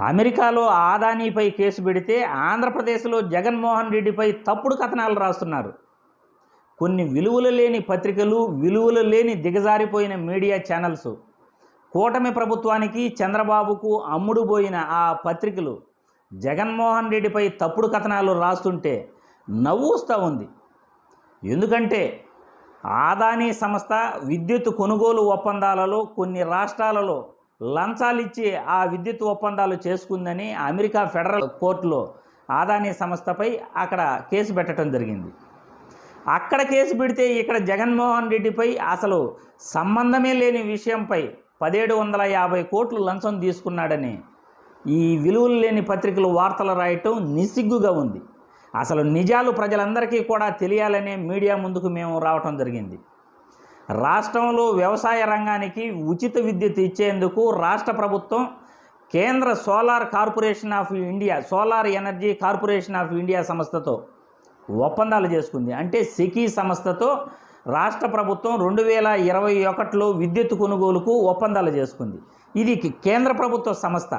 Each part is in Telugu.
అమెరికాలో ఆదానీపై కేసు పెడితే ఆంధ్రప్రదేశ్లో జగన్మోహన్ రెడ్డిపై తప్పుడు కథనాలు రాస్తున్నారు. కొన్ని విలువలు లేని పత్రికలు, విలువలు లేని దిగజారిపోయిన మీడియా ఛానల్స్, కూటమి ప్రభుత్వానికి చంద్రబాబుకు అమ్ముడుపోయిన ఆ పత్రికలు జగన్మోహన్ రెడ్డిపై తప్పుడు కథనాలు రాస్తుంటే నవ్వు వస్తూ ఉంది. ఎందుకంటే ఆదానీ సంస్థ విద్యుత్ కొనుగోలు ఒప్పందాలలో కొన్ని రాష్ట్రాలలో లంచాలిచ్చి ఆ విద్యుత్ ఒప్పందాలు చేసుకుందని అమెరికా ఫెడరల్ కోర్టులో ఆదానీ సంస్థపై అక్కడ కేసు పెట్టడం జరిగింది. అక్కడ కేసు పెడితే ఇక్కడ జగన్మోహన్ రెడ్డిపై అసలు సంబంధమే లేని విషయంపై 1750 కోట్లు లంచం తీసుకున్నాడని ఈ విలువలు లేని పత్రికలు వార్తలు రాయటం నిస్సిగ్గుగా ఉంది. అసలు నిజాలు ప్రజలందరికీ కూడా తెలియాలనే మీడియా ముందుకు మేము రావటం జరిగింది. రాష్ట్రంలో వ్యవసాయ రంగానికి ఉచిత విద్యుత్ ఇచ్చేందుకు రాష్ట్ర ప్రభుత్వం కేంద్ర solar energy corporation of India సంస్థతో ఒప్పందాలు చేసుకుంది. అంటే సెకీ సంస్థతో రాష్ట్ర ప్రభుత్వం 2021లో విద్యుత్ కొనుగోలుకు ఒప్పందాలు చేసుకుంది. ఇది కేంద్ర ప్రభుత్వ సంస్థ.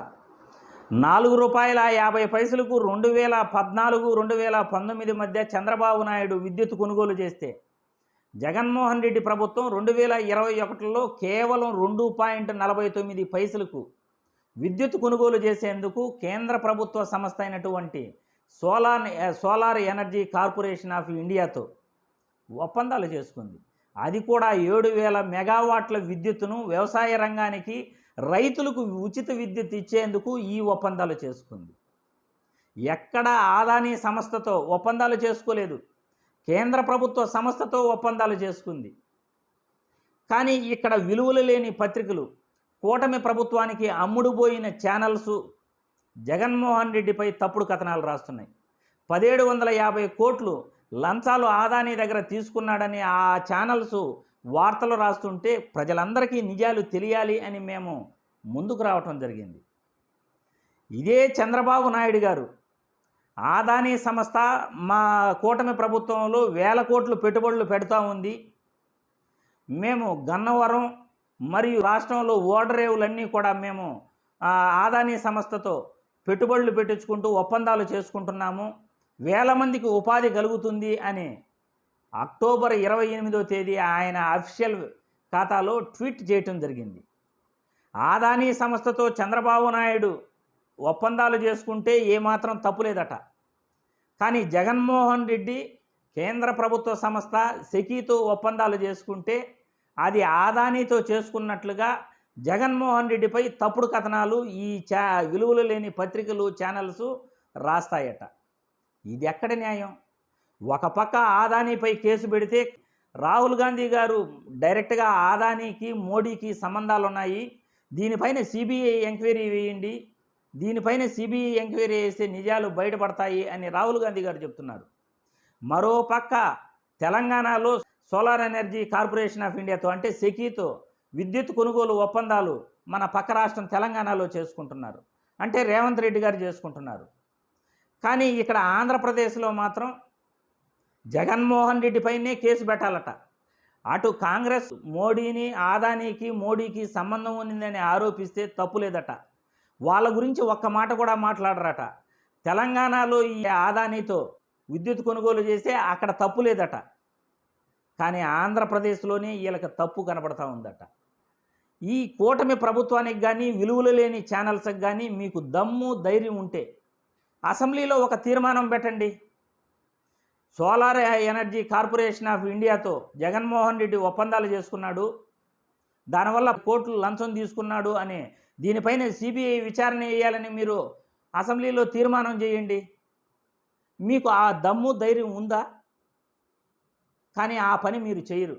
₹4.50 2014-2019 మధ్య చంద్రబాబు నాయుడు విద్యుత్ కొనుగోలు చేస్తే జగన్మోహన్ రెడ్డి ప్రభుత్వం 2021లో కేవలం ₹2.49 విద్యుత్ కొనుగోలు చేసేందుకు కేంద్ర ప్రభుత్వ సంస్థ అయినటువంటి సోలార్ ఎనర్జీ కార్పొరేషన్ ఆఫ్ ఇండియాతో ఒప్పందాలు చేసుకుంది. అది కూడా 7000 మెగావాట్ల విద్యుత్తును వ్యవసాయ రంగానికి, రైతులకు ఉచిత విద్యుత్ ఇచ్చేందుకు ఈ ఒప్పందాలు చేసుకుంది. ఎక్కడ ఆదానీ సంస్థతో ఒప్పందాలు చేసుకోలేదు, కేంద్ర ప్రభుత్వ సంస్థతో ఒప్పందాలు చేసుకుంది. కానీ ఇక్కడ విలువలు లేని పత్రికలు, కూటమి ప్రభుత్వానికి అమ్ముడుపోయిన ఛానల్స్ జగన్మోహన్ రెడ్డిపై తప్పుడు కథనాలు రాస్తున్నాయి. 1750 కోట్లు లంచాలు ఆదానీ దగ్గర తీసుకున్నాడని ఆ ఛానల్స్ వార్తలు రాస్తుంటే ప్రజలందరికీ నిజాలు తెలియాలి అని మేము ముందుకు రావటం జరిగింది. ఇదే చంద్రబాబు నాయుడు గారు ఆదానీ సంస్థ మా కూటమి ప్రభుత్వంలో 1000 కోట్లు పెట్టుబడులు పెడతా ఉంది, మేము గన్నవరం మరియు రాష్ట్రంలో ఓడరేవులన్నీ కూడా మేము ఆదానీ సంస్థతో పెట్టుబడులు పెట్టించుకుంటూ ఒప్పందాలు చేసుకుంటున్నాము, 1000 మందికి ఉపాధి కలుగుతుంది అని అక్టోబర్ 28వ తేదీ ఆయన అఫీషియల్ ఖాతాలో ట్వీట్ చేయటం జరిగింది. ఆదానీ సంస్థతో చంద్రబాబు నాయుడు ఒప్పందాలు చేసుకుంటే ఏమాత్రం తప్పులేదట. కానీ జగన్మోహన్ రెడ్డి కేంద్ర ప్రభుత్వ సంస్థ సెకీతో ఒప్పందాలు చేసుకుంటే అది ఆదానీతో చేసుకున్నట్లుగా జగన్మోహన్ రెడ్డిపై తప్పుడు కథనాలు ఈ విలువలు లేని పత్రికలు, ఛానల్స్ రాస్తాయట. ఇది ఎక్కడ న్యాయం? ఒక పక్క ఆదానీపై కేసు పెడితే రాహుల్ గాంధీ గారు డైరెక్ట్గా ఆదానీకి, మోడీకి సంబంధాలు ఉన్నాయి, దీనిపైన సిబిఐ ఎంక్వైరీ వేయండి, దీనిపైన సిబిఐ ఎంక్వైరీ వేస్తే నిజాలు బయటపడతాయి అని రాహుల్ గాంధీ గారు చెప్తున్నారు. మరోపక్క తెలంగాణలో సోలార్ ఎనర్జీ కార్పొరేషన్ ఆఫ్ ఇండియాతో అంటే సెకీతో విద్యుత్ కొనుగోలు ఒప్పందాలు మన పక్క రాష్ట్రం తెలంగాణలో చేసుకుంటున్నారు, అంటే రేవంత్ రెడ్డి గారు చేసుకుంటున్నారు. కానీ ఇక్కడ ఆంధ్రప్రదేశ్లో మాత్రం జగన్మోహన్ రెడ్డిపైనే కేసు పెట్టాలట. అటు కాంగ్రెస్ మోడీకి సంబంధం ఉందని ఆరోపిస్తే తప్పులేదట. వాళ్ళ గురించి ఒక్క మాట కూడా మాట్లాడరట. తెలంగాణలో ఈ ఆదానీతో విద్యుత్ కొనుగోలు చేస్తే అక్కడ తప్పు లేదట. కానీ ఆంధ్రప్రదేశ్లోనే వీళ్ళకి తప్పు కనబడతా ఉందట. ఈ కూటమి ప్రభుత్వానికి కానీ, విలువలు లేని ఛానల్స్కి కానీ మీకు దమ్ము ధైర్యం ఉంటే అసెంబ్లీలో ఒక తీర్మానం పెట్టండి. సోలార్ ఎనర్జీ కార్పొరేషన్ ఆఫ్ ఇండియాతో జగన్మోహన్ రెడ్డి ఒప్పందాలు చేసుకున్నాడు, దానివల్ల కోట్లు లంచం తీసుకున్నాడు అని దీనిపైన సిబిఐ విచారణ చేయాలని మీరు అసెంబ్లీలో తీర్మానం చేయండి. మీకు ఆ దమ్ము ధైర్యం ఉందా? కానీ ఆ పని మీరు చేయరు.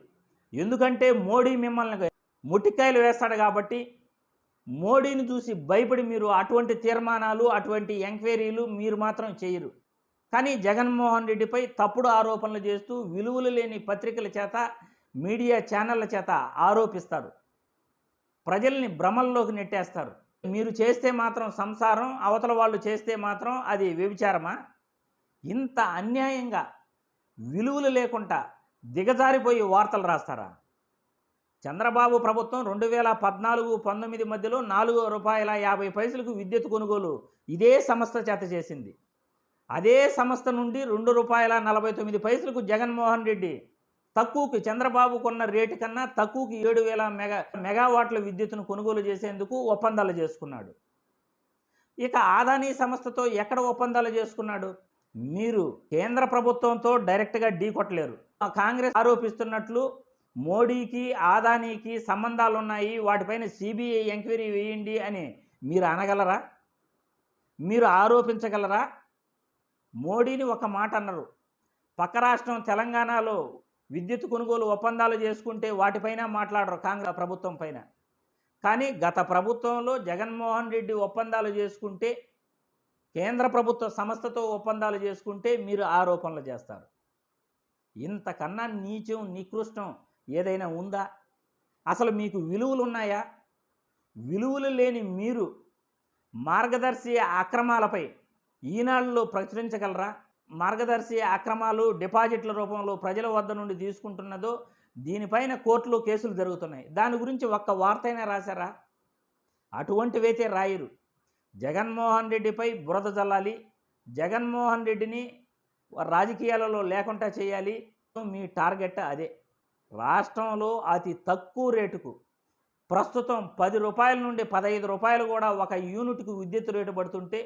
ఎందుకంటే మోడీ మిమ్మల్ని ముట్టికాయలు వేస్తాడు కాబట్టి మోడీని చూసి భయపడి మీరు అటువంటి తీర్మానాలు, అటువంటి ఎంక్వైరీలు మీరు మాత్రం చేయరు. కానీ జగన్మోహన్ రెడ్డిపై తప్పుడు ఆరోపణలు చేస్తూ విలువలు లేని పత్రికల చేత, మీడియా ఛానళ్ళ చేత ఆరోపిస్తారు, ప్రజల్ని భ్రమల్లోకి నెట్టేస్తారు. మీరు చేస్తే మాత్రం సంసారం, అవతల వాళ్ళు చేస్తే మాత్రం అది వ్యభిచారమా? ఇంత అన్యాయంగా విలువలు లేకుండా దిగజారిపోయి వార్తలు రాస్తారా? చంద్రబాబు ప్రభుత్వం 2014-19 మధ్యలో ₹4.50 విద్యుత్ కొనుగోలు ఇదే సంస్థ చేత చేసింది. అదే సంస్థ నుండి ₹2.49 జగన్మోహన్ రెడ్డి తక్కువకి చంద్రబాబు కొన్న రేటు కన్నా తక్కువకి 7,000 మెగావాట్ల విద్యుత్తును కొనుగోలు చేసేందుకు ఒప్పందాలు చేసుకున్నాడు. ఇక అదానీ సంస్థతో ఎక్కడ ఒప్పందాలు చేసుకున్నాడు? మీరు కేంద్ర ప్రభుత్వంతో డైరెక్ట్గా ఢీకొట్టలేరు. కాంగ్రెస్ ఆరోపిస్తున్నట్లు మోడీకి అదానీకి సంబంధాలు ఉన్నాయి, వాటిపైన సిబిఐ ఎంక్వైరీ వేయండి అని మీరు అనగలరా? మీరు ఆరోపించగలరా? మోడీని ఒక మాట అన్నారు, పక్క రాష్ట్రం తెలంగాణలో విద్యుత్ కొనుగోలు ఒప్పందాలు చేసుకుంటే వాటిపైన మాట్లాడరు కాంగ్రెస్ ప్రభుత్వం పైన. కానీ గత ప్రభుత్వంలో జగన్మోహన్ రెడ్డి ఒప్పందాలు చేసుకుంటే, కేంద్ర ప్రభుత్వ సంస్థతో ఒప్పందాలు చేసుకుంటే మీరు ఆరోపణలు చేస్తారు. ఇంతకన్నా నీచం నికృష్టం ఏదైనా ఉందా? అసలు మీకు విలువలు ఉన్నాయా? విలువలు లేని మీరు మార్గదర్శి అక్రమాలపై ఈనాడులో ప్రచురించగలరా? మార్గదర్శి అక్రమాలు డిపాజిట్ల రూపంలో ప్రజల వద్ద నుండి తీసుకుంటున్నదో దీనిపైన కోర్టులో కేసులు జరుగుతున్నాయి. దాని గురించి ఒక్క వార్త అయినా రాశారా? అటువంటివైతే రాయరు. జగన్మోహన్ రెడ్డిపై బురద జల్లాలి, జగన్మోహన్ రెడ్డిని రాజకీయాలలో లేకుండా చేయాలి. మీ టార్గెట్ అదే. రాష్ట్రంలో అతి తక్కువ రేటుకు ప్రస్తుతం ₹10 నుండి ₹15 కూడా ఒక యూనిట్కు విద్యుత్ రేటు పడుతుంటే,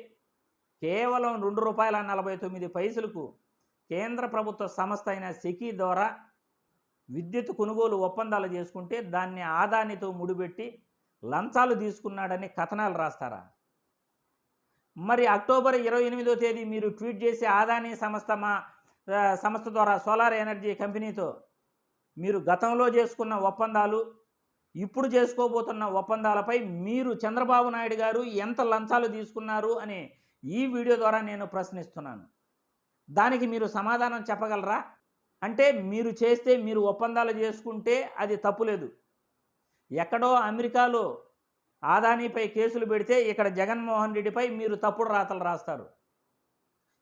కేవలం ₹2.49 కేంద్ర ప్రభుత్వ సంస్థ అయిన సెకీ ద్వారా విద్యుత్ కొనుగోలు ఒప్పందాలు చేసుకుంటే దాన్ని అదానీతో ముడిపెట్టి లంచాలు తీసుకున్నాడని కథనాలు రాస్తారా? మరి అక్టోబర్ 28వ తేదీ మీరు ట్వీట్ చేసి అదానీ సంస్థ ద్వారా సోలార్ ఎనర్జీ కంపెనీతో మీరు గతంలో చేసుకున్న ఒప్పందాలు, ఇప్పుడు చేసుకోబోతున్న ఒప్పందాలపై మీరు చంద్రబాబు నాయుడు గారు ఎంత లంచాలు తీసుకున్నారు అని ఈ వీడియో ద్వారా నేను ప్రశ్నిస్తున్నాను. దానికి మీరు సమాధానం చెప్పగలరా? అంటే మీరు చేస్తే, మీరు ఒప్పందాలు చేసుకుంటే అది తప్పులేదు. ఎక్కడో అమెరికాలో అదానీపై కేసులు పెడితే ఇక్కడ జగన్మోహన్ రెడ్డిపై మీరు తప్పుడు రాతలు రాస్తారు.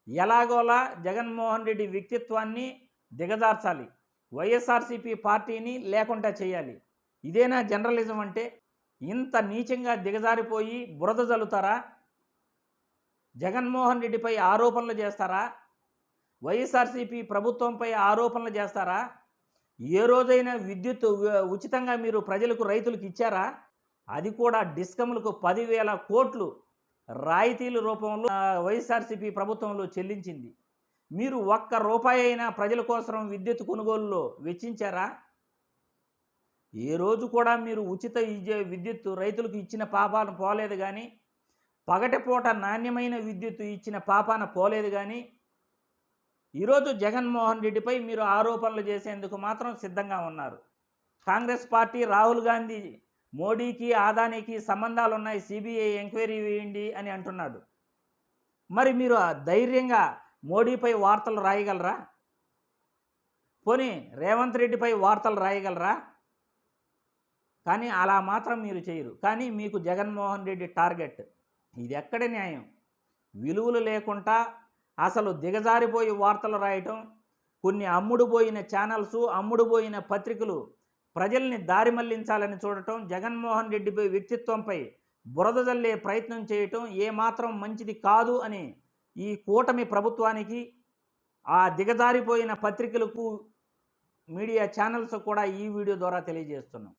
ఎలాగోలా జగన్మోహన్ రెడ్డి వ్యక్తిత్వాన్ని దిగజార్చాలి, వైఎస్ఆర్సీపీ పార్టీని లేకుండా చేయాలి. ఇదేనా జర్నలిజం అంటే? ఇంత నీచంగా దిగజారిపోయి బురద జల్లుతారా? జగన్మోహన్ రెడ్డిపై ఆరోపణలు చేస్తారా? వైఎస్ఆర్సీపీ ప్రభుత్వంపై ఆరోపణలు చేస్తారా? ఏ రోజైనా విద్యుత్ ఉచితంగా మీరు ప్రజలకు, రైతులకు ఇచ్చారా? అది కూడా డిస్కమ్లకు 10,000 కోట్లు రాయితీల రూపంలో వైఎస్ఆర్సీపీ ప్రభుత్వంలో చెల్లించింది. మీరు ₹1 అయినా ప్రజల కోసం విద్యుత్ కొనుగోలులో వెచ్చించారా? ఏ రోజు కూడా మీరు ఉచిత విద్యుత్ రైతులకు ఇచ్చిన పాపాన పోలేదు కానీ, పగటిపూట నాణ్యమైన విద్యుత్ ఇచ్చిన పాపాన పోలేదు కానీ, ఈరోజు జగన్మోహన్ రెడ్డిపై మీరు ఆరోపణలు చేసేందుకు మాత్రం సిద్ధంగా ఉన్నారు. కాంగ్రెస్ పార్టీ రాహుల్ గాంధీ మోడీకి అదానీకి సంబంధాలు ఉన్నాయి, సిబిఐ ఎంక్వైరీ వేయండి అని అంటున్నాడు. మరి మీరు ధైర్యంగా మోడీపై వార్తలు రాయగలరా? పోనీ రేవంత్ రెడ్డిపై వార్తలు రాయగలరా? కానీ అలా మాత్రం మీరు చేయరు. కానీ మీకు జగన్మోహన్ రెడ్డి టార్గెట్. ఇది ఎక్కడ న్యాయం? విలువలు లేకుండా అసలు దిగజారిపోయి వార్తలు రాయటం, కొన్ని అమ్ముడుపోయిన ఛానల్స్, అమ్ముడుపోయిన పత్రికలు ప్రజల్ని దారి మళ్లించాలని చూడటం, జగన్మోహన్ రెడ్డిపై వ్యక్తిత్వంపై బురద జల్లే ప్రయత్నం చేయటం ఏమాత్రం మంచిది కాదు అని ఈ కూటమి ప్రభుత్వానికి, ఆ దిగజారిపోయిన పత్రికలకు, మీడియా ఛానల్స్ కూడా ఈ వీడియో ద్వారా తెలియజేస్తున్నాం.